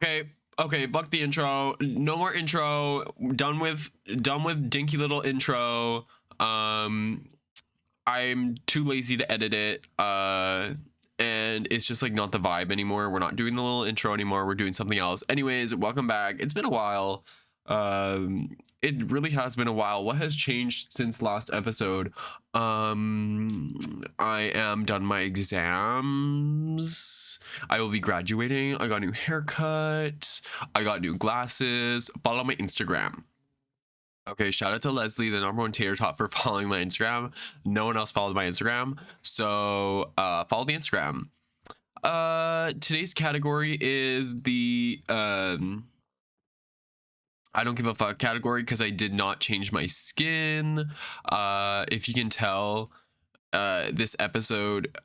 Okay, okay, fuck the intro. No more intro. Done with dinky little intro. Um I'm too lazy to edit it. And it's just like not the vibe anymore. We're not doing the little intro anymore. We're doing something else. Anyways, welcome back. It's been a while. It really has been a while. What has changed since last episode? I am done my exams. I will be graduating. I got a new haircut. I got new glasses. Follow my Instagram. Okay, shout out to Leslie, the number one tater tot, for following my Instagram. No one else followed my Instagram, so follow the Instagram. Today's category is the I don't give a fuck category because I did not change my skin. If you can tell, this episode,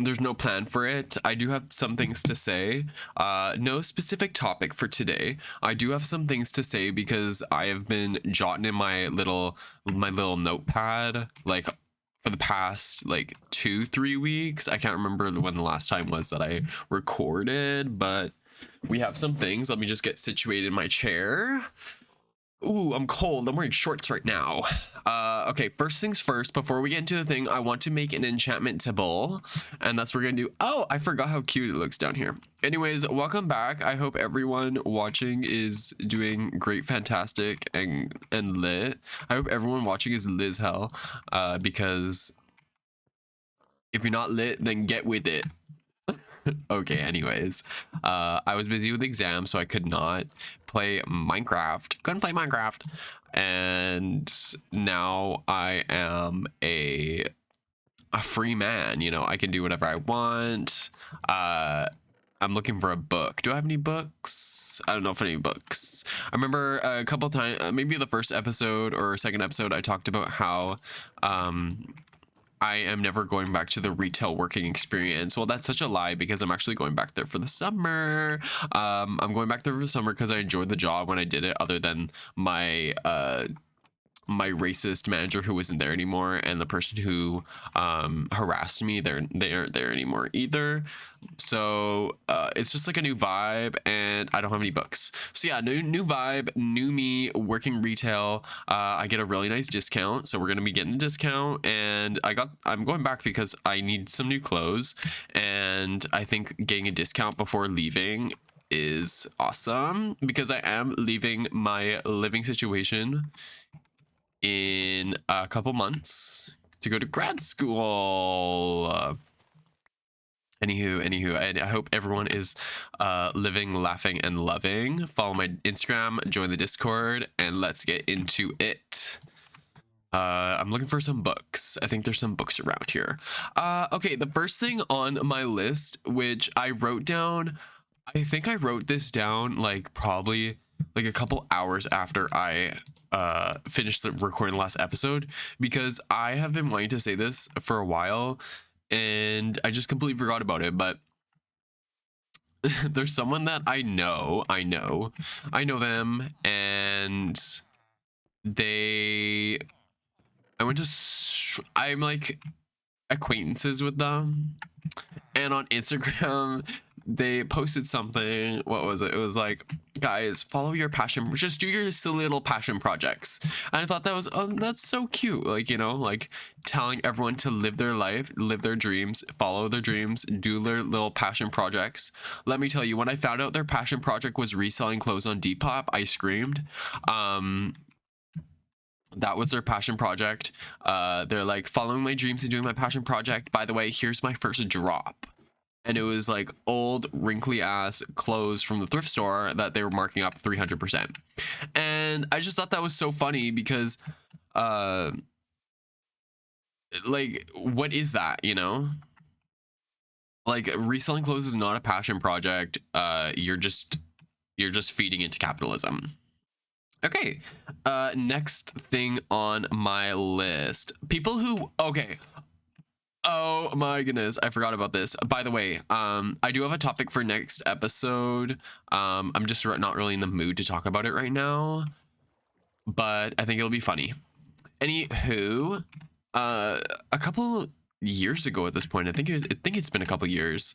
there's no plan for it. I do have some things to say. No specific topic for today. I do have some things to say because I have been jotting in my little notepad like for the past like 2-3 weeks. I can't remember when the last time was that I recorded, but we have some things. Let me just get situated in my chair. Ooh, I'm cold. I'm wearing shorts right now. Okay, first things first, before we get into the thing, I want to make an enchantment table, and that's what we're gonna do. Oh, I forgot how cute it looks down here. Anyways, welcome back. I hope everyone watching is doing great, fantastic, and lit. I hope everyone watching is lit as hell, because if you're not lit, then get with it. Okay, anyways, I was busy with exams, so I could not play Minecraft. Couldn't play Minecraft. And now I am a free man. You know, I can do whatever I want. I'm looking for a book. Do I have any books? I don't know if any books. I remember a couple times, maybe the first episode or second episode, I talked about how I am never going back to the retail working experience. Well, that's such a lie because I'm actually going back there for the summer. I'm going back there for the summer because I enjoyed the job when I did it, other than my my racist manager who isn't there anymore, and the person who harassed me, they aren't there anymore either. So it's just like a new vibe, and I don't have any books. So yeah, new vibe, new me, working retail. I get a really nice discount, so we're gonna be getting a discount, and I'm going back because I need some new clothes, and I think getting a discount before leaving is awesome because I am leaving my living situation in a couple months to go to grad school. Anywho, I hope everyone is living, laughing, and loving. Follow my Instagram, join the Discord, and let's get into it. I'm looking for some books. I think there's some books around here. Okay, the first thing on my list, which I wrote down, I think I wrote this down like probably like a couple hours after I finished recording the last episode, because I have been wanting to say this for a while and I just completely forgot about it. But there's someone that I know them, and I'm like acquaintances with them, and on Instagram they posted something. What was it? It was like, guys, follow your passion, just do your silly little passion projects. And I thought that was, oh, that's so cute. Like, you know, like telling everyone to live their life, live their dreams, follow their dreams, do their little passion projects. Let me tell you, when I found out their passion project was reselling clothes on Depop, I screamed. That was their passion project. They're like, following my dreams and doing my passion project. By the way, here's my first drop. And it was like old wrinkly ass clothes from the thrift store that they were marking up 300%. And I just thought that was so funny because like, what is that, you know? Like, reselling clothes is not a passion project. You're just feeding into capitalism. Okay, next thing on my list, people who, okay, oh my goodness, I forgot about this. By the way, I do have a topic for next episode. I'm just not really in the mood to talk about it right now, but I think it'll be funny. Anywho, a couple years ago at this point, I think it's been a couple years,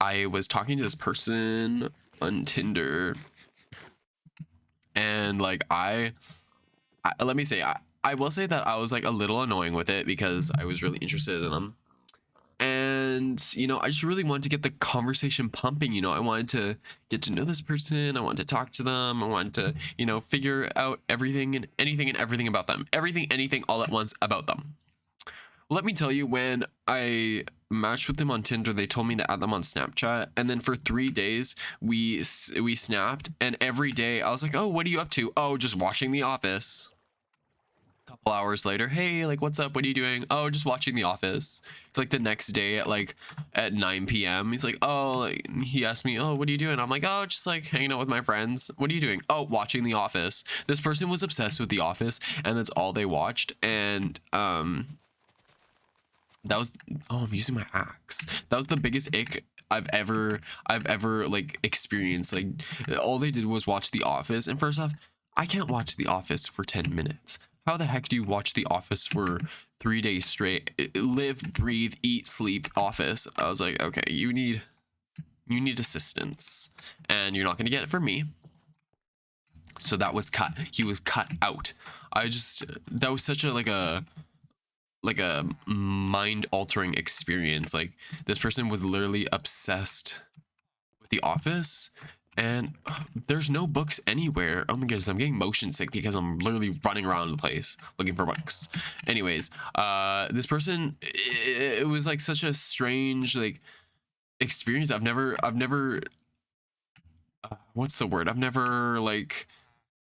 I was talking to this person on Tinder, and like let me say, I will say that I was like a little annoying with it because I was really interested in them. And, you know, I just really wanted to get the conversation pumping. You know, I wanted to get to know this person. I wanted to talk to them. I wanted to, you know, figure out everything and anything and everything about them. Everything, anything, all at once about them. Let me tell you, when I matched with them on Tinder, they told me to add them on Snapchat, and then for 3 days we snapped, and every day I was like, oh, what are you up to? Oh, just watching The Office. Couple hours later, hey, like, what's up, what are you doing? Oh, just watching The Office. It's like the next day at like at 9 p.m. he's like, oh, like, he asked me, oh, what are you doing? I'm like, oh, just like hanging out with my friends. What are you doing? Oh, watching The Office. This person was obsessed with The Office, and that's all they watched. And that was, oh, I'm using my axe. That was the biggest ick I've ever like experienced. Like, all they did was watch The Office, and first off, I can't watch The Office for 10 minutes. How the heck do you watch The Office for 3 days straight? Live, breathe, eat, sleep, Office. I was like, okay, you need assistance, and you're not gonna get it from me. So that was cut. He was cut out. That was such a like a mind altering experience. Like, this person was literally obsessed with The Office, and there's no books anywhere. Oh my goodness, I'm getting motion sick because I'm literally running around the place looking for books. Anyways, this person, it was like such a strange like experience. I've never what's the word? I've never like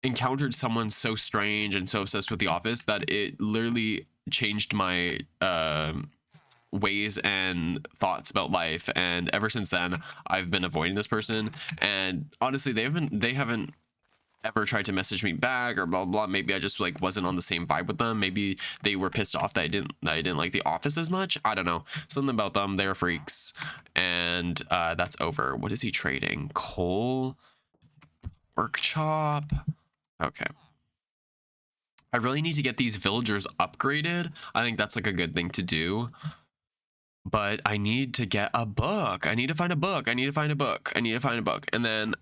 encountered someone so strange and so obsessed with The Office that it literally changed my ways and thoughts about life. And ever since then, I've been avoiding this person. And honestly, they haven't ever tried to message me back or blah blah. Maybe I just like wasn't on the same vibe with them. Maybe they were pissed off that I didn't like The Office as much. I don't know, something about them. They're freaks. And that's over. What is he trading? Coal, pork chop. Okay, I really need to get these villagers upgraded. I think that's like a good thing to do. But I need to get a book. I need to find a book. I need to find a book. I need to find a book. And then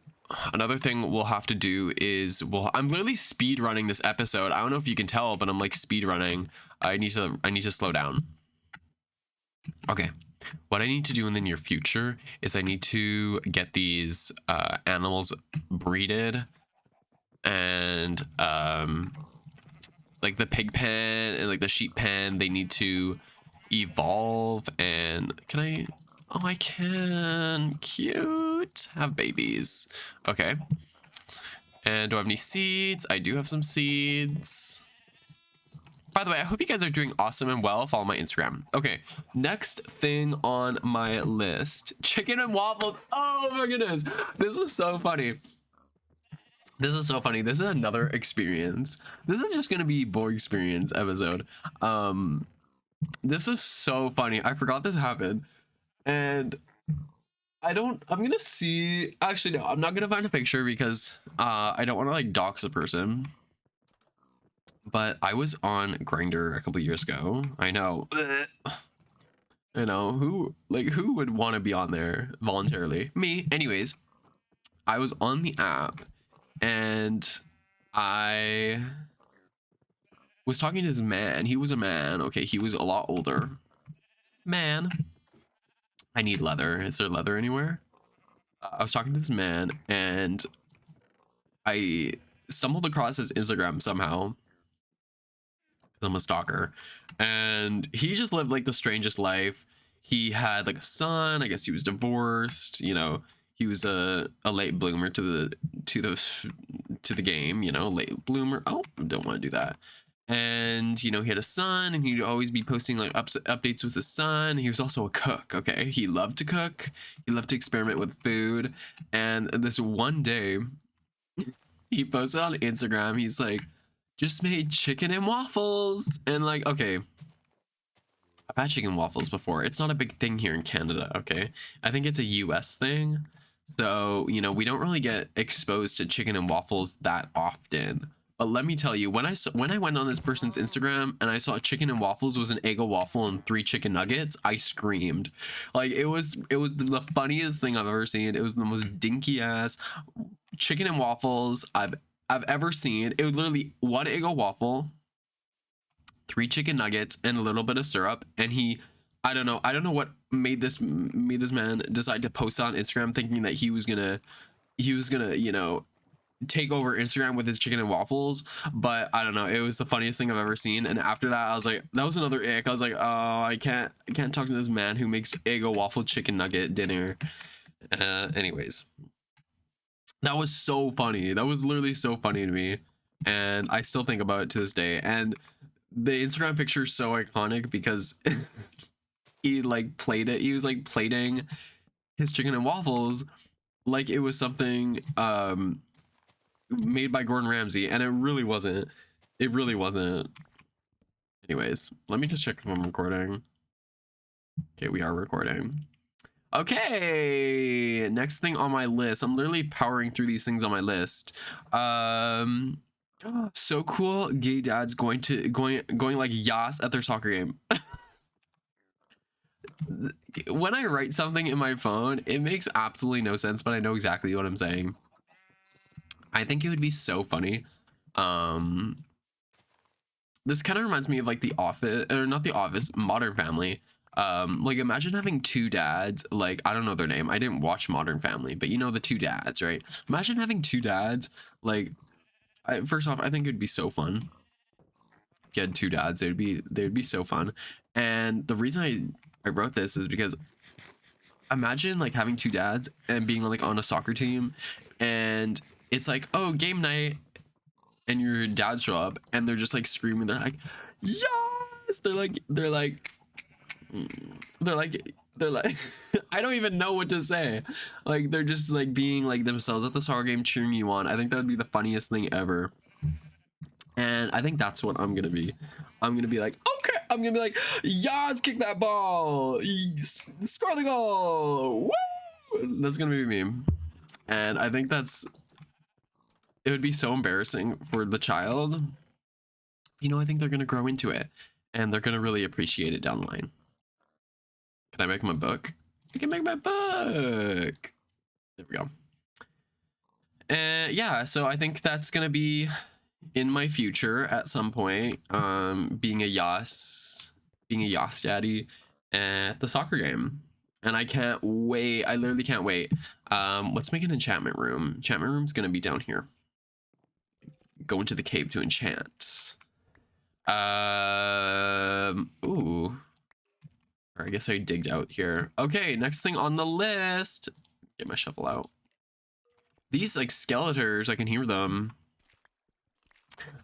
another thing we'll have to do is I'm literally speed running this episode. I don't know if you can tell, but I'm like speed running. I need to slow down. Okay. What I need to do in the near future is I need to get these animals breeded, and like the pig pen and like the sheep pen, they need to evolve. And can I, oh, I can, cute, have babies. Okay. And do I have any seeds? I do have some seeds. By the way, I hope you guys are doing awesome and well. Follow my Instagram. Okay, next thing on my list, chicken and waffles. Oh my goodness, this is so funny. This is so funny. This is another experience. This is just gonna be boring experience episode. This is so funny. I forgot this happened, and I'm gonna see. Actually, no, I'm not gonna find a picture because I don't want to like dox a person. But I was on Grindr a couple years ago. I know. I know, who would want to be on there voluntarily? Me. Anyways, I was on the app, and I was talking to this man. He was a man. Okay, he was a lot older. Man. I need leather. Is there leather anywhere? I was talking to this man, and I stumbled across his Instagram somehow. I'm a stalker, and he just lived like the strangest life. He had like a son. I guess he was divorced. You know, he was a late bloomer to the game. You know, late bloomer. Oh, don't want to do that. And you know, he had a son, and he'd always be posting like updates with his son. He was also a cook. Okay, he loved to cook. He loved to experiment with food. And this one day, he posted on Instagram. He's like, just made chicken and waffles. And like, okay, I've had chicken and waffles before. It's not a big thing here in Canada. Okay, I think it's a US thing. So, you know, we don't really get exposed to chicken and waffles that often. But let me tell you, when I went on this person's Instagram and I saw chicken and waffles was an Eggo waffle and 3 chicken nuggets, I screamed. Like it was the funniest thing I've ever seen. It was the most dinky ass chicken and waffles I've ever seen. It was literally one Eggo waffle, 3 chicken nuggets, and a little bit of syrup. And I don't know what made this man decide to post on Instagram thinking that he was gonna, you know, take over Instagram with his chicken and waffles. But I don't know, it was the funniest thing I've ever seen. And after that, I was like, that was another ick. I was like, oh, I can't talk to this man who makes Eggo waffle chicken nugget dinner. Anyways, that was so funny. That was literally so funny to me, and I still think about it to this day. And the Instagram picture is so iconic because he like played it. He was like plating his chicken and waffles like it was something made by Gordon Ramsay, and it really wasn't. It really wasn't. Anyways, let me just check if I'm recording. Okay, we are recording. Okay, next thing on my list. I'm literally powering through these things on my list. So cool. Gay dads going like yas at their soccer game. When I write something in my phone, it makes absolutely no sense, but I know exactly what I'm saying. I think it would be so funny. This kind of reminds me of like The Office, or not The Office, Modern Family. Like imagine having 2 dads, like I don't know their name. I didn't watch Modern Family, but you know the 2 dads, right? Imagine having 2 dads. Like, first off, I think it'd be so fun. If you had 2 dads, they'd be so fun. And the reason I wrote this is because imagine like having 2 dads and being like on a soccer team, and it's like, oh, game night, and your dads show up and they're just like screaming. They're like, yes. They're like I don't even know what to say. Like they're just like being like themselves at the soccer game, cheering you on. I think that would be the funniest thing ever. And I think that's what I'm gonna be. I'm gonna be like, okay, I'm gonna be like, yes, kick that ball, score the goal. Woo! That's gonna be me. And I think it would be so embarrassing for the child. You know, I think they're gonna grow into it and they're gonna really appreciate it down the line. Can I make him a book? I can make my book. There we go. And yeah, so I think that's gonna be in my future at some point. Being a Yas daddy at the soccer game. And I can't wait. I literally can't wait. Let's make an enchantment room. Enchantment room's gonna be down here. Go into the cave to enchant. Ooh. Or I guess I digged out here. Okay, next thing on the list. Get my shovel out. These like skeletors, I can hear them.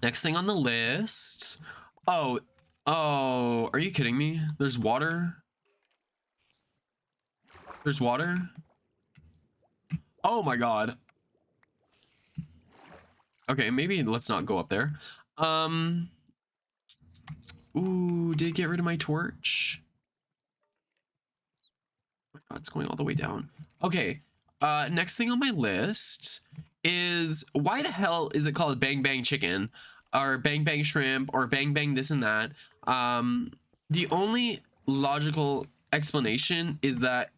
Next thing on the list. Oh, are you kidding me? There's water. There's water. Oh my god. Okay, maybe let's not go up there. Ooh, did it get rid of my torch? Oh my god, it's going all the way down. Okay, next thing on my list is, why the hell is it called Bang Bang Chicken? Or Bang Bang Shrimp, or Bang Bang this and that? The only logical explanation is that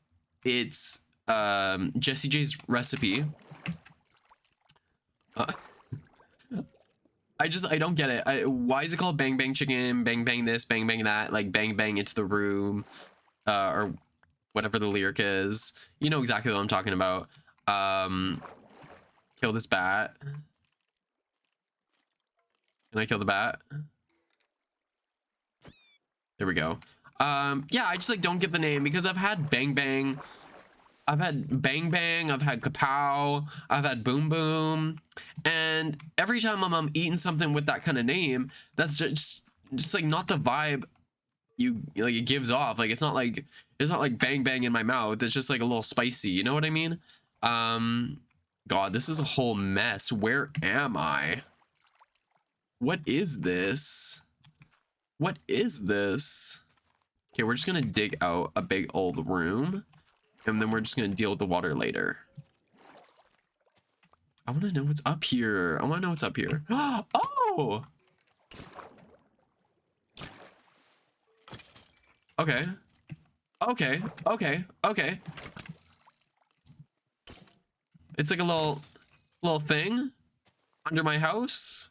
it's Jessie J's recipe. I don't get it. Why is it called Bang Bang Chicken, Bang Bang this, Bang Bang that, like bang bang into the room, or whatever the lyric is. You know exactly what I'm talking about. Kill this bat. Can I kill the bat? There we go. Yeah, I just like don't get the name because I've had Bang Bang. I've had Bang Bang, I've had Kapow, I've had Boom Boom, and every time I'm eating something with that kind of name, that's just like not the vibe you like it gives off. Like it's not like bang bang in my mouth. It's just like a little spicy, you know what I mean? God, this is a whole mess. Where am I? What is this? What is this? Okay, we're just gonna dig out a big old room. And then we're just going to deal with the water later. I want to know what's up here. I want to know what's up here. Oh! Okay. Okay. Okay. Okay. It's like a little thing under my house.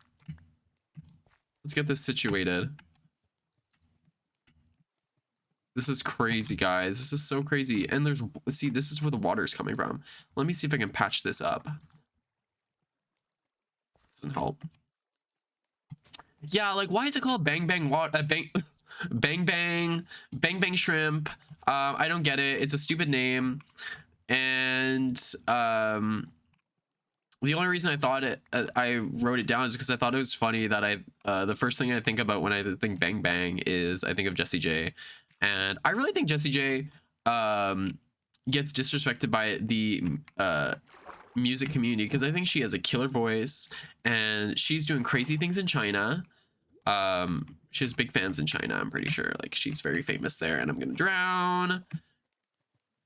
Let's get this situated. This is crazy, guys. This is so crazy. And there's, see, this is where the water is coming from. Let me see if I can patch this up. Doesn't help. Yeah, like, why is it called Bang Bang Water? Bang Bang Shrimp. I don't get it. It's a stupid name. And the only reason I thought I wrote it down is because I thought it was funny that the first thing I think about when I think Bang Bang is I think of Jessie J. And I really think Jessie J gets disrespected by the music community because I think she has a killer voice and she's doing crazy things in China. She has big fans in China, I'm pretty sure. Like, she's very famous there. And I'm gonna drown.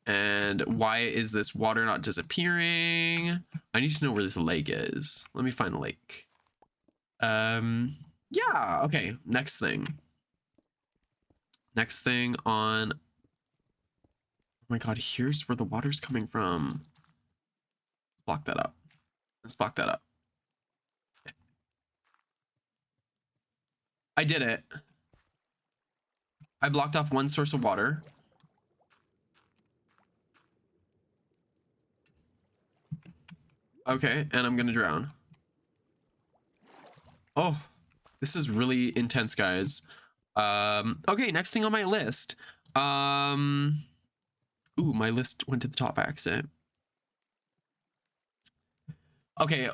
And why is this water not disappearing? I need to know where this lake is. Let me find the lake. Yeah, okay. Next thing on, oh my god, here's where the water's coming from. Block that up. Let's block that up. I did it. I blocked off one source of water. Okay, and I'm gonna drown. Oh, this is really intense, guys. Okay, next thing on my list. Ooh, my list went to the top by accident. Okay,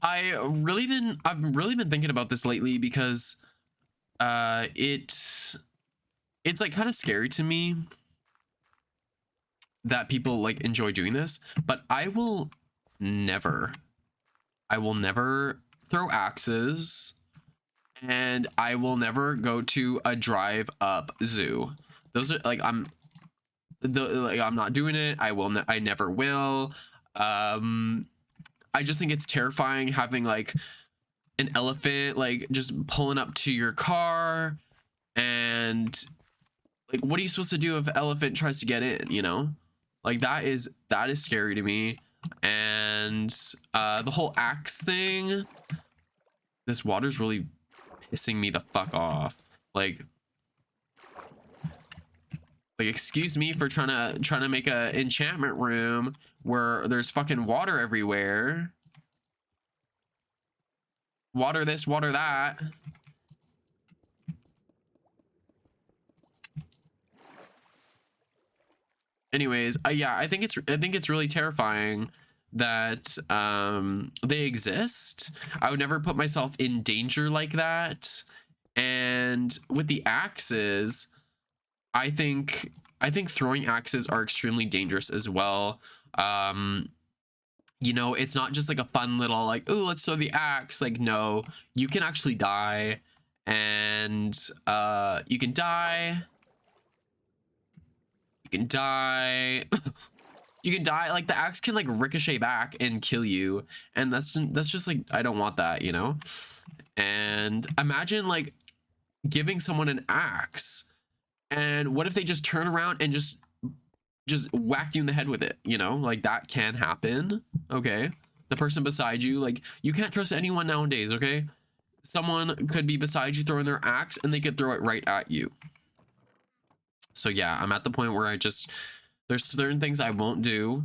I've really been thinking about this lately because it's like kind of scary to me that people like enjoy doing this, but I will never throw axes, and I will never go to a drive up zoo. Those are like, I'm not doing it. I never will. I just think it's terrifying having like an elephant like just pulling up to your car, and like, what are you supposed to do if an elephant tries to get in, you know? Like, that is scary to me. And the whole axe thing, this water's really pissing me the fuck off. Like excuse me for trying to make a enchantment room where there's fucking water everywhere. Water this, water that. Anyways, yeah, I think it's really terrifying that they exist. I would never put myself in danger like that. And with the axes, I think throwing axes are extremely dangerous as well. You know, it's not just like a fun little like, oh, let's throw the axe. Like, no, you can actually die, and you can die. You can die. You can die. Like, the axe can like ricochet back and kill you, and that's just like, I don't want that, you know. And imagine like giving someone an axe, and what if they just turn around and just whack you in the head with it, you know? Like, that can happen. Okay, the person beside you, like, you can't trust anyone nowadays. Okay, someone could be beside you throwing their axe and they could throw it right at you. So yeah, I'm at the point where there's certain things I won't do.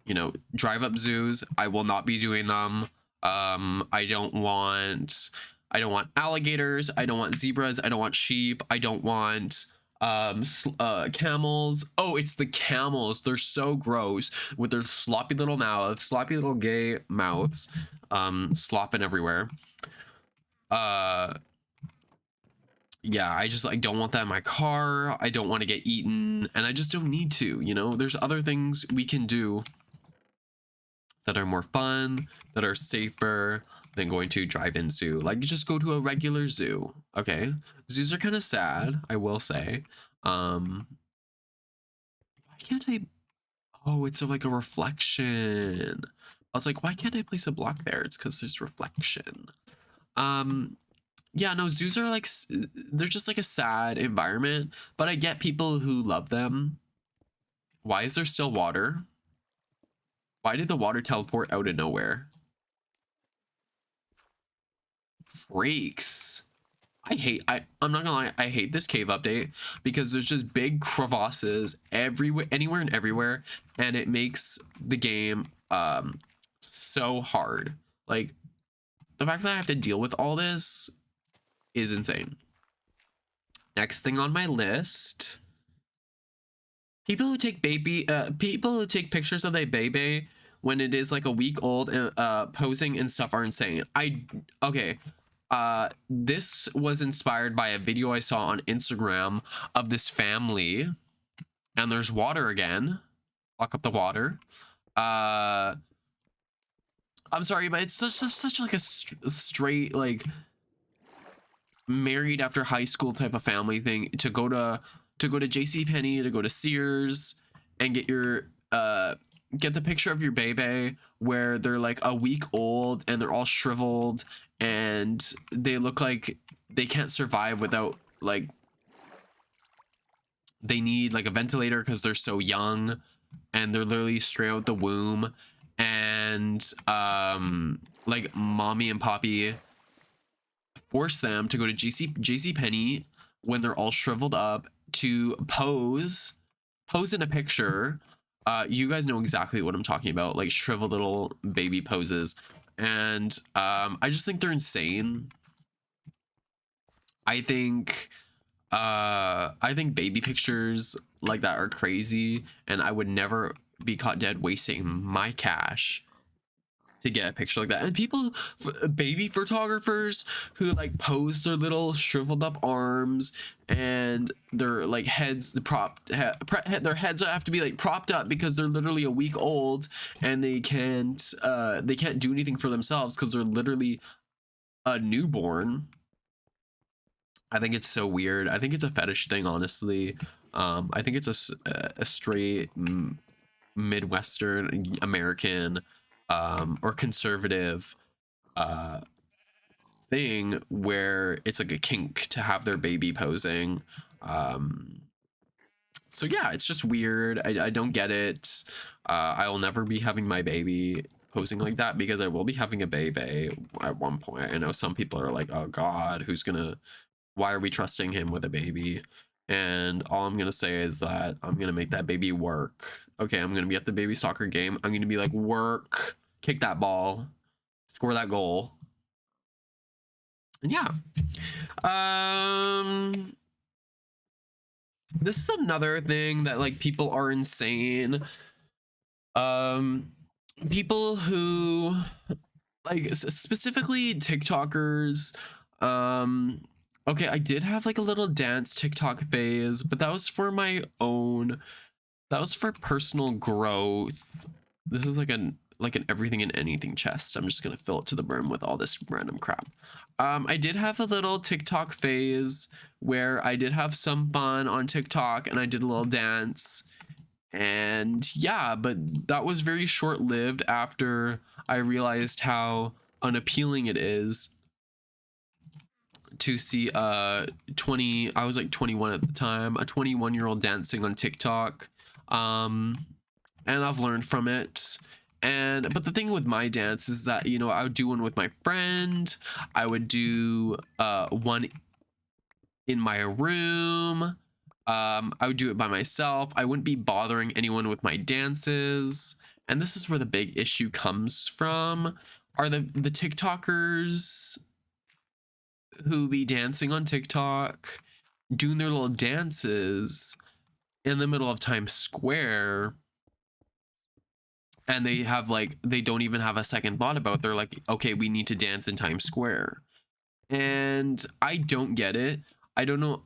You know, drive up zoos, I will not be doing them. I don't want alligators, I don't want zebras, I don't want sheep, I don't want camels. Oh, it's the camels. They're so gross with their sloppy little mouths, sloppy little gay mouths, slopping everywhere. Yeah, I just like don't want that in my car. I don't want to get eaten, and I just don't need to, you know. There's other things we can do that are more fun, that are safer than going to drive-in zoo. Like, just go to a regular zoo. Okay, zoos are kind of sad, I will say. Why can't I? Oh, it's like a reflection. I was like, why can't I place a block there? It's because there's reflection. Yeah, no, zoos are like, they're just like a sad environment, but I get people who love them. Why is there still water? Why did the water teleport out of nowhere? Freaks. I'm not gonna lie, I hate this cave update because there's just big crevasses everywhere, anywhere and everywhere, and it makes the game so hard. Like, the fact that I have to deal with all this is insane. Next thing on my list, people who take pictures of their baby when it is like a week old and posing and stuff are insane. Okay. This was inspired by a video I saw on Instagram of this family, and there's water again. Lock up the water. I'm sorry, but it's such like a straight, like, married after high school type of family thing to go to JCPenney, to go to Sears and get your get the picture of your baby where they're like a week old and they're all shriveled and they look like they can't survive without, like, they need like a ventilator because they're so young and they're literally straight out the womb, and like mommy and poppy force them to go to JCPenney when they're all shriveled up to pose in a picture. You guys know exactly what I'm talking about, like shriveled little baby poses. And I just think they're insane. I think baby pictures like that are crazy, and I would never be caught dead wasting my cash to get a picture like that. And people, baby photographers who like pose their little shriveled up arms and their like heads, their heads have to be like propped up because they're literally a week old and they can't do anything for themselves because they're literally a newborn. I think it's so weird. I think it's a fetish thing, honestly. I think it's a straight Midwestern American or conservative thing where it's like a kink to have their baby posing. So yeah, it's just weird. I don't get it. I will never be having my baby posing like that because I will be having a baby at one point. I know some people are like, oh God, why are we trusting him with a baby? And all I'm gonna say is that I'm gonna make that baby work. Okay, I'm gonna be at the baby soccer game. I'm gonna be like, work, kick that ball, score that goal. And yeah. This is another thing that like people are insane. People who like specifically TikTokers, okay, I did have like a little dance TikTok phase, but that was for my own, that was for personal growth. This is like an everything and anything chest. I'm just gonna fill it to the brim with all this random crap. I did have a little TikTok phase where I did have some fun on TikTok and I did a little dance. And yeah, but that was very short-lived after I realized how unappealing it is to see I was like 21 at the time, a 21-year-old dancing on TikTok. And I've learned from it. But the thing with my dance is that, you know, I would do one with my friend. I would do one in my room. I would do it by myself. I wouldn't be bothering anyone with my dances. And this is where the big issue comes from, are the TikTokers who be dancing on TikTok, doing their little dances in the middle of Times Square. And they don't even have a second thought about it. They're like, okay, we need to dance in Times Square. And I don't get it. I don't know.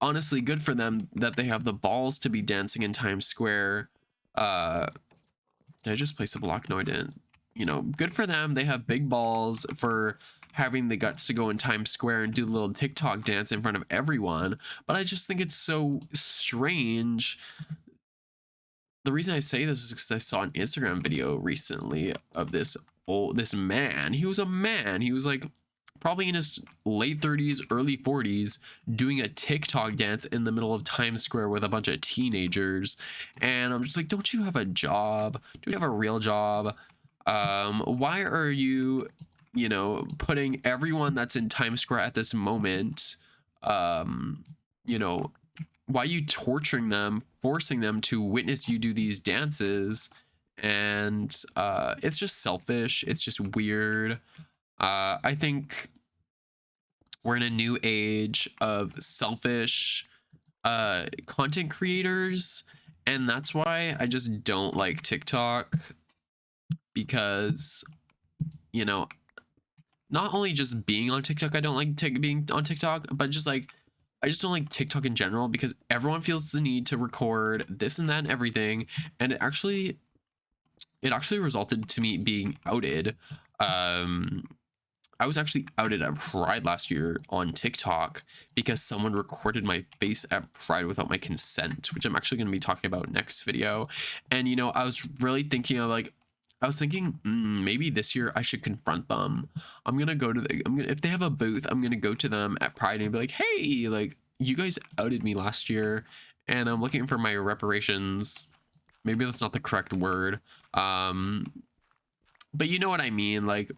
Honestly, good for them that they have the balls to be dancing in Times Square. Did I just place a block? No, I didn't. You know, good for them. They have big balls for having the guts to go in Times Square and do a little TikTok dance in front of everyone. But I just think it's so strange the reason I say this is because I saw an Instagram video recently of this man. He was a man. He was like probably in his late 30s, early 40s, doing a TikTok dance in the middle of Times Square with a bunch of teenagers. And I'm just like, don't you have a job? Do you have a real job? Why are you, putting everyone that's in Times Square at this moment, you know, why are you torturing them, forcing them to witness you do these dances? And it's just selfish. It's just weird. I think we're in a new age of selfish content creators, and that's why I just don't like TikTok, because not only just being on TikTok, I don't like being on TikTok, but just like I just don't like TikTok in general, because everyone feels the need to record this and that and everything, and it actually resulted to me being outed. I was actually outed at Pride last year on TikTok because someone recorded my face at Pride without my consent, which I'm actually going to be talking about next video. And I was really thinking of maybe this year I should confront them. I'm gonna go to if they have a booth, I'm gonna go to them at Pride and be like, hey, like, you guys outed me last year and I'm looking for my reparations. Maybe that's not the correct word, but you know what I mean. Like,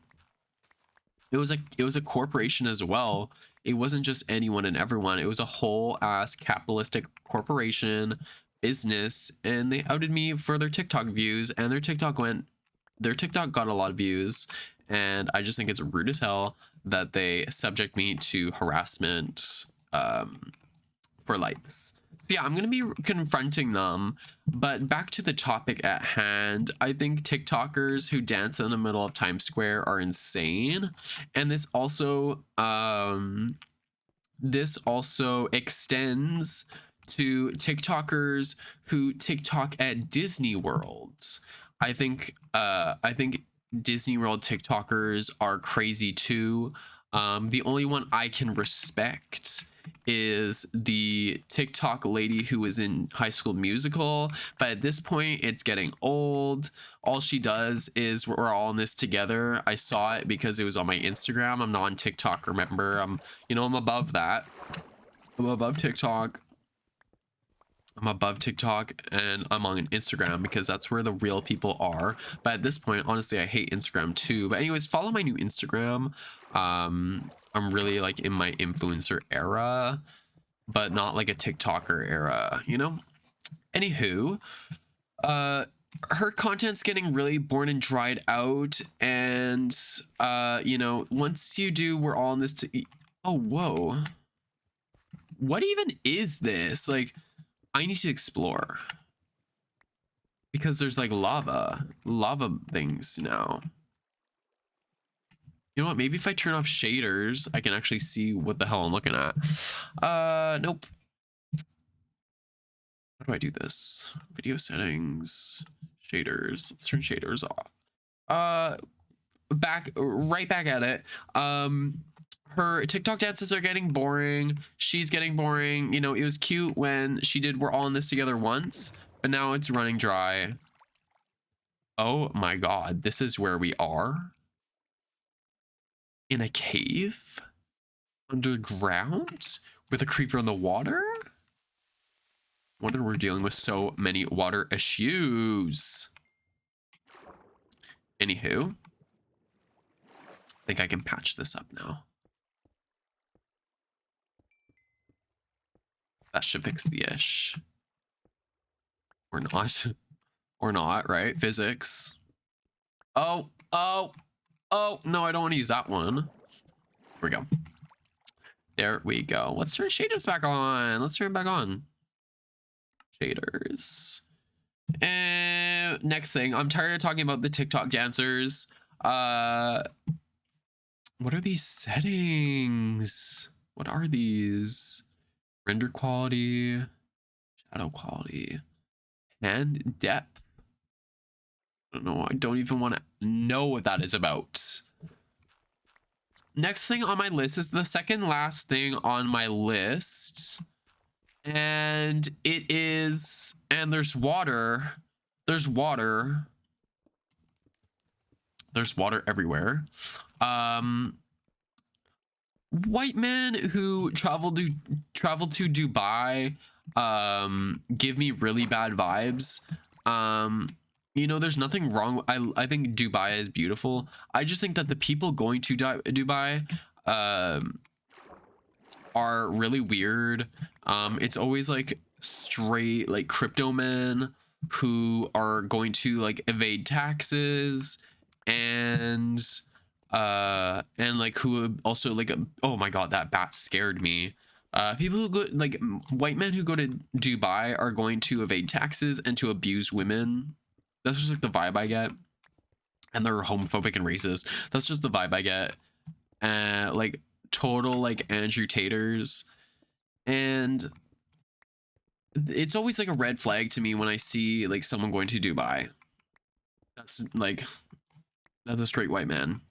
it was a corporation as well. It wasn't just anyone and everyone. It was a whole ass capitalistic corporation business, and they outed me for their TikTok views, and their TikTok got a lot of views, and I just think it's rude as hell that they subject me to harassment for likes. So yeah, I'm gonna be confronting them. But back to the topic at hand, I think TikTokers who dance in the middle of Times Square are insane, and this also extends to TikTokers who TikTok at Disney Worlds. I think Disney World TikTokers are crazy too. The only one I can respect is the TikTok lady who was in High School Musical, but at this point it's getting old. All she does is we're all in this together. I saw it because it was on my Instagram. I'm not on TikTok, remember. I'm above that. I'm above TikTok. And I'm on Instagram because that's where the real people are. But at this point, honestly, I hate Instagram too. But anyways, follow my new Instagram. I'm really like in my influencer era, but not like a TikToker era, Anywho, her content's getting really born and dried out, and once you do, we're all in this oh, whoa. What even is this? Like, I need to explore, because there's like lava things now. You know what? Maybe if I turn off shaders, I can actually see what the hell I'm looking at. Nope. How do I do this? Video settings, shaders. Let's turn shaders off. Right back at it. Her TikTok dances are getting boring. She's getting boring. It was cute when she did We're All in This Together once, but now it's running dry. Oh my God, this is where we are. In a cave? Underground? With a creeper in the water? Wonder we're dealing with so many water issues. Anywho, I think I can patch this up now. That should fix the ish. Or not. Or not, right? Physics. Oh, no, I don't want to use that one. Here we go. There we go. Let's turn shaders back on. Let's turn it back on. Shaders. And next thing, I'm tired of talking about the TikTok dancers. What are these settings? What are these? Render quality, shadow quality, and depth. I don't know. I don't even want to know what that is about. Next thing on my list is the second last thing on my list. And there's water, there's water. There's water everywhere. White men who travel to Dubai give me really bad vibes. You know, there's nothing wrong. I think Dubai is beautiful. I just think that the people going to Dubai are really weird. It's always like straight like crypto men who are going to like evade taxes and like who also like oh my god, that bat scared me. People who go like white men who go to Dubai are going to evade taxes and to abuse women. That's just like the vibe I get. And they're homophobic and racist. That's just the vibe I get. Like total like Andrew Taters. And it's always like a red flag to me when I see like someone going to Dubai. That's a straight white man.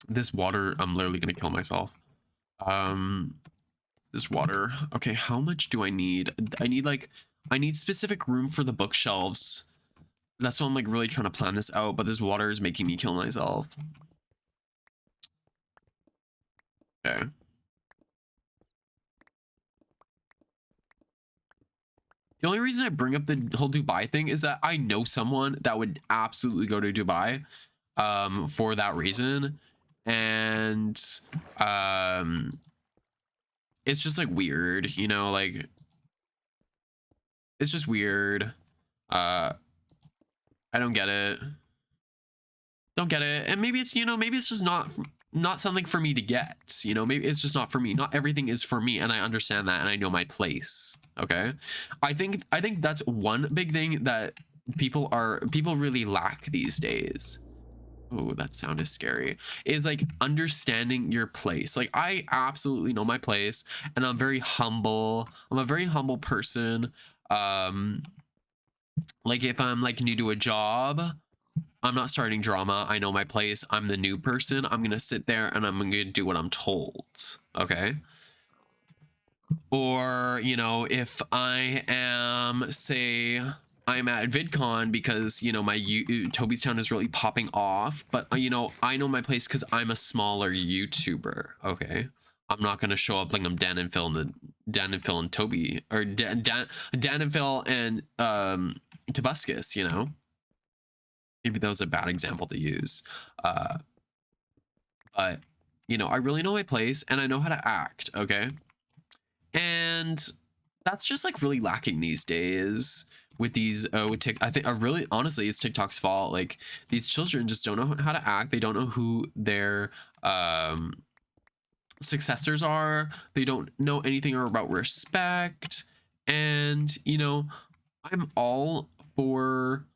This water, I'm literally gonna kill myself. This water. Okay, how much do I need? I need specific room for the bookshelves. That's why I'm like really trying to plan this out, but this water is making me kill myself. Okay. The only reason I bring up the whole Dubai thing is that I know someone that would absolutely go to Dubai for that reason. And it's just like weird, you know, like it's just weird. I don't get it. Don't get it. And maybe it's, you know, maybe it's just not something for me to get, you know, maybe it's just not for me. Not everything is for me, and I understand that, and I know my place. Okay. I think that's one big thing that people really lack these days. Oh, that sound is scary. Is like understanding your place. Like I absolutely know my place, and I'm very humble. I'm a very humble person. Like if I'm like new to a job, I'm not starting drama. I know my place. I'm the new person. I'm gonna sit there and I'm gonna do what I'm told. Okay. Or, you know, if I am, say, I'm at VidCon because, you know, my Toby's Town is really popping off, but, you know, I know my place because I'm a smaller YouTuber. Okay. I'm not going to show up like I'm Dan and Phil and Toby, or Dan and Phil and Tobuscus, you know. Maybe that was a bad example to use. But, you know, I really know my place and I know how to act. Okay. And that's just like really lacking these days with these with I think really honestly it's TikTok's fault. Like these children just don't know how to act. They don't know who their successors are. They don't know anything about respect. And you know, I'm all for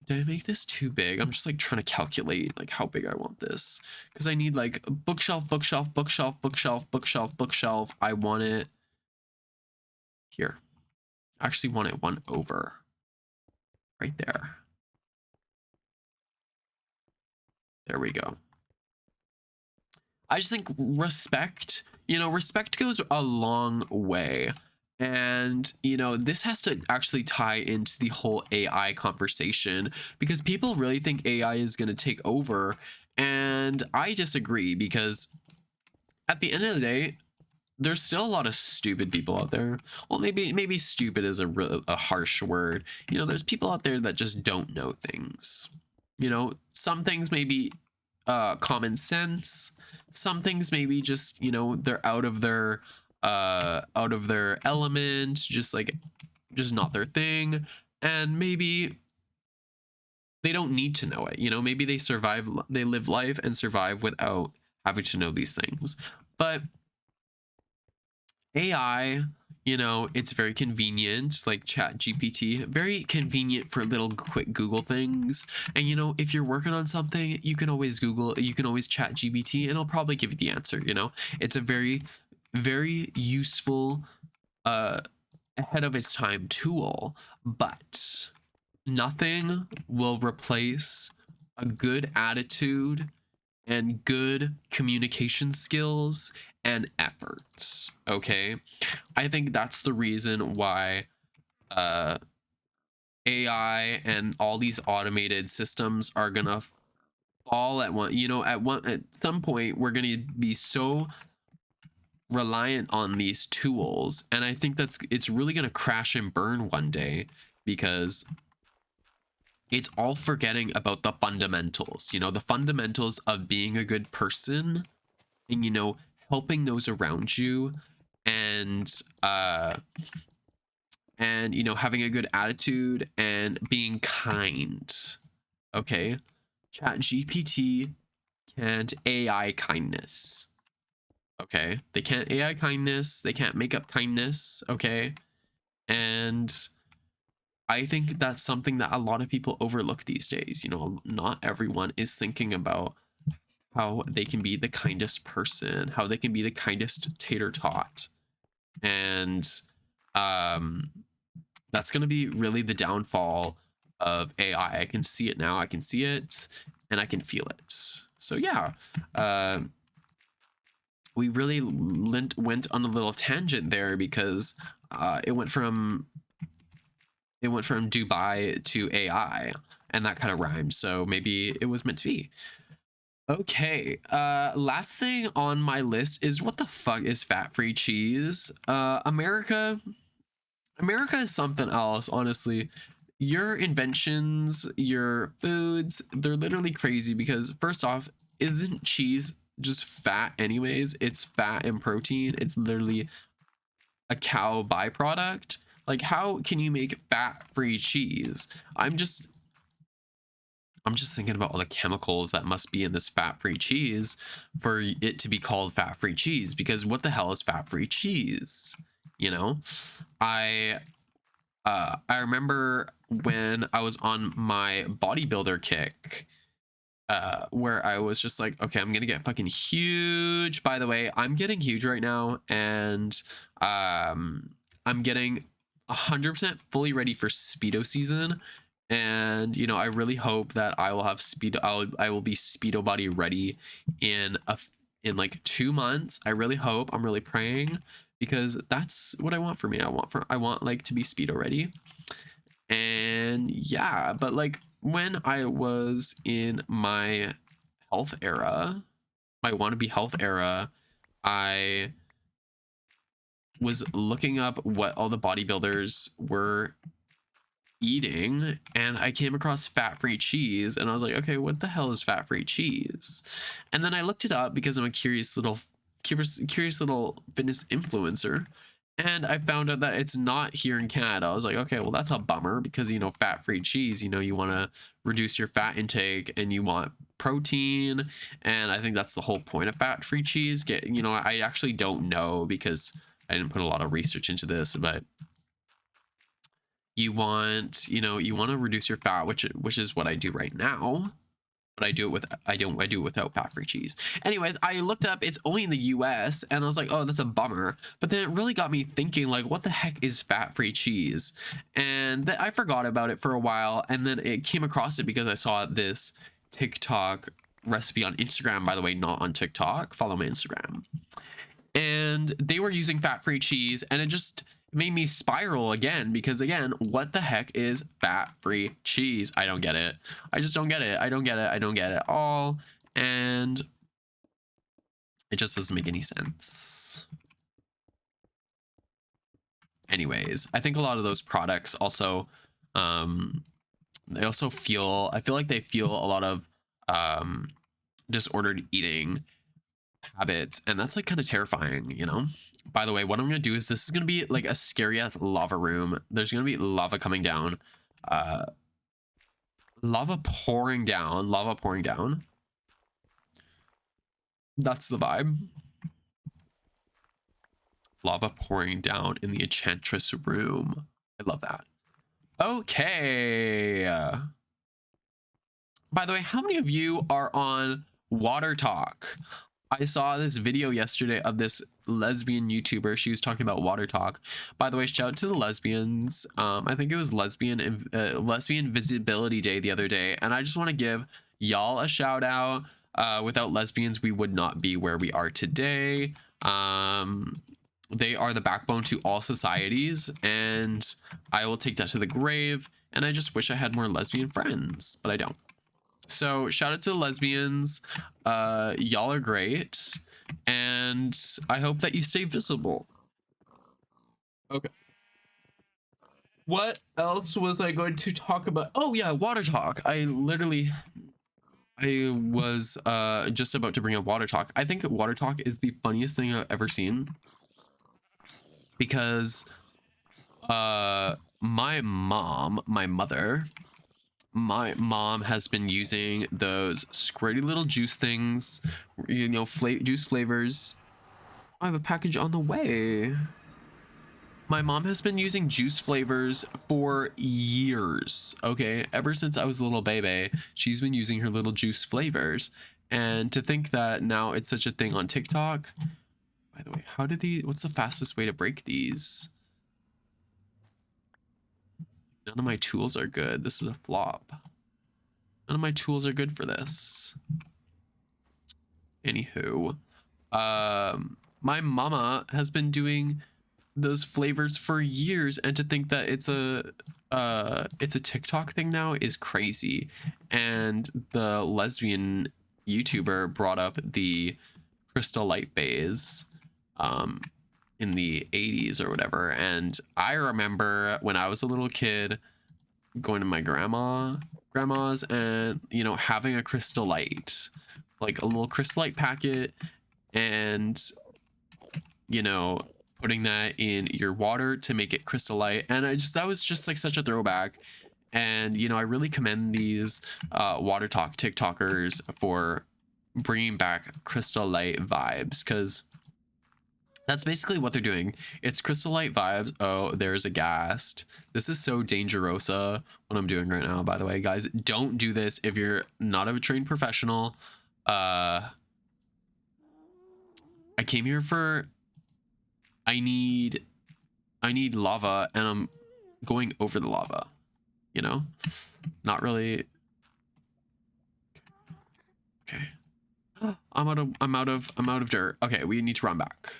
did I make this too big? I'm just like trying to calculate like how big I want this, because I need like bookshelf, bookshelf, bookshelf, bookshelf, bookshelf, bookshelf. I want it here. I actually want it one over right there. There we go. I just think respect, you know, respect goes a long way. And, you know, this has to actually tie into the whole AI conversation, because people really think AI is going to take over. And I disagree, because at the end of the day, there's still a lot of stupid people out there. Well, maybe stupid is a harsh word. You know, there's people out there that just don't know things. You know, some things may be common sense. Some things maybe just, you know, they're out of their element, just not their thing, and maybe they don't need to know it. You know, maybe they live life and survive without having to know these things. But AI, you know, it's very convenient, like Chat GPT, very convenient for little quick Google things. And, you know, if you're working on something, you can always Chat GPT and it'll probably give you the answer. You know, it's a very, very useful, ahead of its time tool, but nothing will replace a good attitude and good communication skills and efforts. Okay, I think that's the reason why AI and all these automated systems are gonna fall at one, at some point we're gonna be so reliant on these tools, and I think it's really gonna crash and burn one day, because it's all forgetting about the fundamentals, the fundamentals of being a good person, and helping those around you, and having a good attitude and being kind. Okay, Chat GPT can't AI kindness. Okay, they can't AI kindness, they can't make up kindness. Okay, and I think that's something that a lot of people overlook these days. Not everyone is thinking about how they can be the kindest person, how they can be the kindest tater tot. And that's going to be really the downfall of AI. I can see it now. I can see it and I can feel it. So yeah, we really went on a little tangent there, because it went from Dubai to AI, and that kind of rhymes. So maybe it was meant to be. Okay, last thing on my list is, what the fuck is fat-free cheese? America is something else, honestly. Your inventions, your foods, they're literally crazy, because first off, isn't cheese just fat anyways? It's fat and protein. It's literally a cow byproduct. Like, how can you make fat-free cheese? I'm just thinking about all the chemicals that must be in this fat-free cheese for it to be called fat-free cheese, because what the hell is fat-free cheese? I remember when I was on my bodybuilder kick, where I was just like, okay, I'm gonna get fucking huge. By the way, I'm getting huge right now, and I'm getting 100% fully ready for Speedo season. And I really hope that I will have I will be Speedo body ready in like 2 months. I really hope. I'm really praying, because that's what I want for me. I want like to be Speedo ready. And yeah, but like, when I was in my health era, my wannabe health era, I was looking up what all the bodybuilders were eating, and I came across fat-free cheese, and I was like, okay, what the hell is fat-free cheese? And then I looked it up, because I'm a curious little fitness influencer, and I found out that it's not here in Canada. I was like, okay, well, that's a bummer, because fat-free cheese, you want to reduce your fat intake and you want protein, and I think that's the whole point of fat-free cheese. I actually don't know, because I didn't put a lot of research into this, but you want to reduce your fat, which is what I do right now, but I do it without fat-free cheese. Anyways, I looked up, it's only in the US, and I was like, oh, that's a bummer. But then it really got me thinking, like, what the heck is fat-free cheese? And I forgot about it for a while, and then it came across it because I saw this TikTok recipe on Instagram. By the way, not on TikTok. Follow my Instagram. And they were using fat-free cheese, and it just made me spiral again, because again, what the heck is fat-free cheese? I don't get it. I just don't get it. I don't get it. I don't get it at all. And it just doesn't make any sense. Anyways, I think a lot of those products also, they also I feel like they feel a lot of disordered eating habits, and that's like kind of terrifying. By the way, what I'm gonna do is, this is gonna be like a scary ass lava room. There's gonna be lava coming down, lava pouring down. That's the vibe. Lava pouring down in the enchantress room. I love that. Okay, by the way, how many of you are on Water Talk? I saw this video yesterday of this lesbian YouTuber. She was talking about Water Talk. By the way, shout out to the lesbians. I think it was lesbian visibility day the other day, and I just want to give y'all a shout out. Without lesbians, we would not be where we are today. They are the backbone to all societies, and I will take that to the grave. and I just wish I had more lesbian friends, but I don't. So shout out to the lesbians. Y'all are great, and I hope that you stay visible. Okay. What else was I going to talk about? Oh yeah, water talk. I was just about to bring up water talk. I think water talk is the funniest thing I've ever seen, because my mom has been using those squirty little juice things, you know, juice flavors. I have a package on the way. My mom has been using juice flavors for years, okay? Ever since I was a little baby, she's been using her little juice flavors. And to think that now it's such a thing on TikTok. By the way, what's the fastest way to break these? None of my tools are good. This is a flop. None of my tools are good for this. Anywho, my mama has been doing those flavors for years, and to think that it's a TikTok thing now is crazy. And the lesbian YouTuber brought up the Crystal Light Bays in the 80s or whatever, and I remember when I was a little kid going to my grandma's and, you know, having a Crystal Light, like a little Crystal Light packet, and, you know, putting that in your water to make it Crystal Light. And that was just like such a throwback. And, you know, I really commend these water talk TikTokers for bringing back Crystal Light vibes, because that's basically what they're doing. It's Crystal Light vibes. Oh, there's a ghast. This is so dangerosa, what I'm doing right now, by the way. Guys, don't do this if you're not a trained professional. I came here for... I need lava, and I'm going over the lava, you know? Not really. Okay. I'm out of dirt. Okay, we need to run back.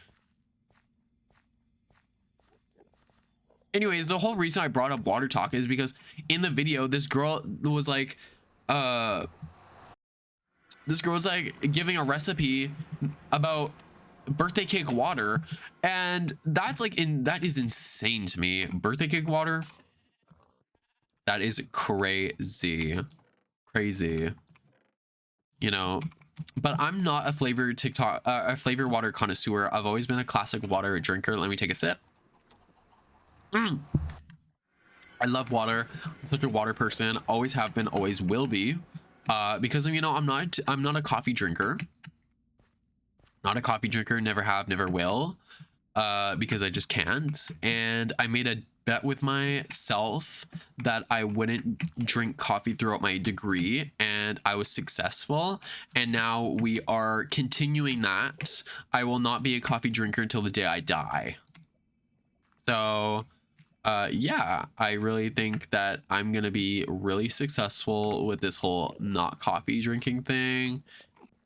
Anyways, the whole reason I brought up water talk is because in the video, this girl was like, giving a recipe about birthday cake water, and that is insane to me. Birthday cake water, that is crazy, you know. But I'm not a flavored flavor water connoisseur. I've always been a classic water drinker. Let me take a sip. I love water. I'm such a water person. Always have been, always will be. Because, you know, I'm not a coffee drinker. Not a coffee drinker, never have, never will. Because I just can't. And I made a bet with myself that I wouldn't drink coffee throughout my degree, and I was successful. And now we are continuing that. I will not be a coffee drinker until the day I die. So yeah, I really think that I'm gonna be really successful with this whole not coffee drinking thing,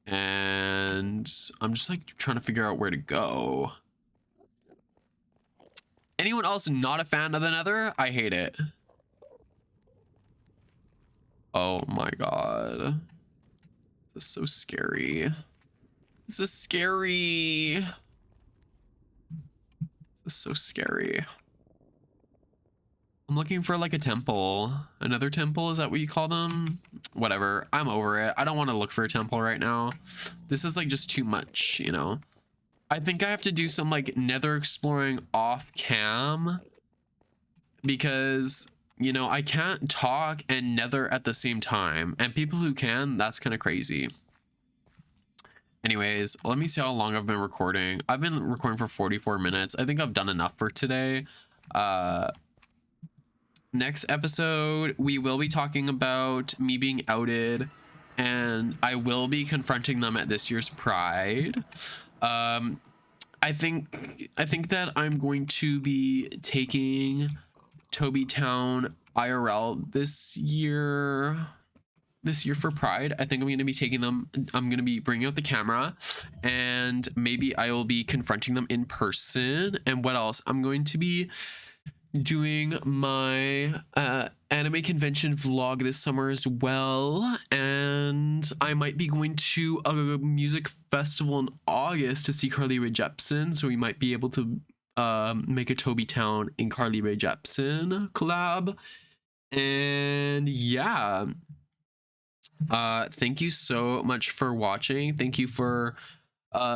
and I'm just like trying to figure out where to go. Anyone else not a fan of the Nether? I hate it. Oh my god, this is so scary. This is scary. This is so scary. I'm looking for like a temple. Another temple, is that what you call them? Whatever, I'm over it. I don't want to look for a temple right now. This is like just too much, you know? I think I have to do some like nether exploring off cam, because, you know, I can't talk and nether at the same time. And people who can, that's kind of crazy. Anyways, let me see how long I've been recording. I've been recording for 44 minutes. I think I've done enough for today. Next episode, we will be talking about me being outed, and I will be confronting them at this year's Pride. I think that I'm going to be taking Toby Town IRL this year for Pride. I think I'm going to be taking them. I'm going to be bringing out the camera, and maybe I will be confronting them in person. And what else? I'm going to be doing my anime convention vlog this summer as well, and I might be going to a music festival in August to see Carly Rae Jepsen, so we might be able to make a Toby Town in Carly Rae Jepsen collab. And yeah, thank you so much for watching. Thank you for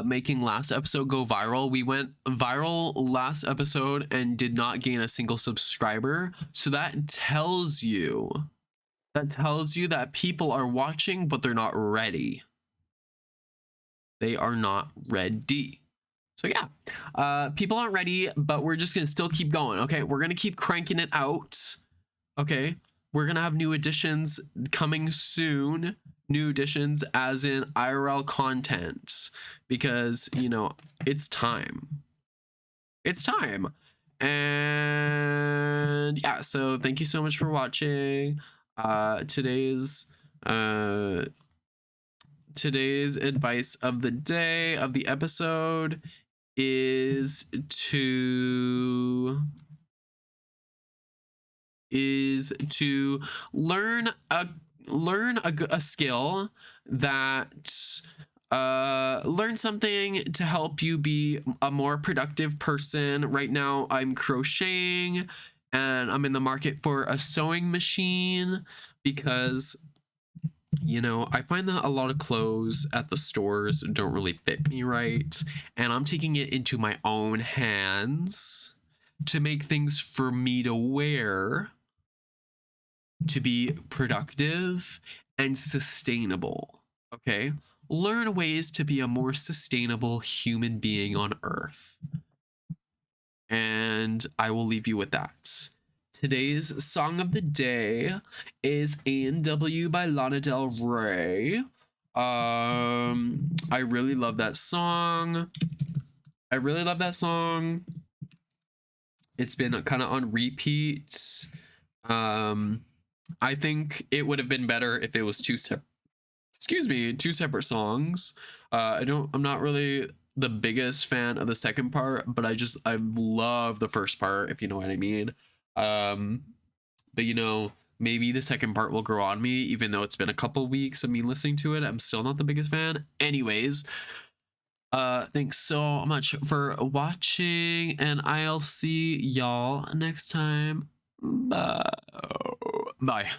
making last episode go viral. We went viral last episode and did not gain a single subscriber. So that tells you that people are watching, but they're not ready. They are not ready. So yeah, people aren't ready, but we're just gonna still keep going. Okay, we're gonna keep cranking it out. Okay, we're gonna have new editions coming soon. New editions as in IRL content, because you know it's time. It's time. And yeah, so thank you so much for watching. Today's advice of the day, of the episode, is to learn a skill that learn something to help you be a more productive person. Right now I'm crocheting and I'm in the market for a sewing machine because, you know, I find that a lot of clothes at the stores don't really fit me right, and I'm taking it into my own hands to make things for me to wear, to be productive and sustainable. Okay? Learn ways to be a more sustainable human being on Earth. And I will leave you with that. Today's song of the day is A&W by Lana Del Rey. I really love that song. It's been kind of on repeat. I think it would have been better if it was two separate songs. I'm not really the biggest fan of the second part, but I love the first part, if you know what I mean. But you know, maybe the second part will grow on me, even though it's been a couple weeks of me listening to it. I'm still not the biggest fan. Anyways, thanks so much for watching, and I'll see y'all next time. Bye.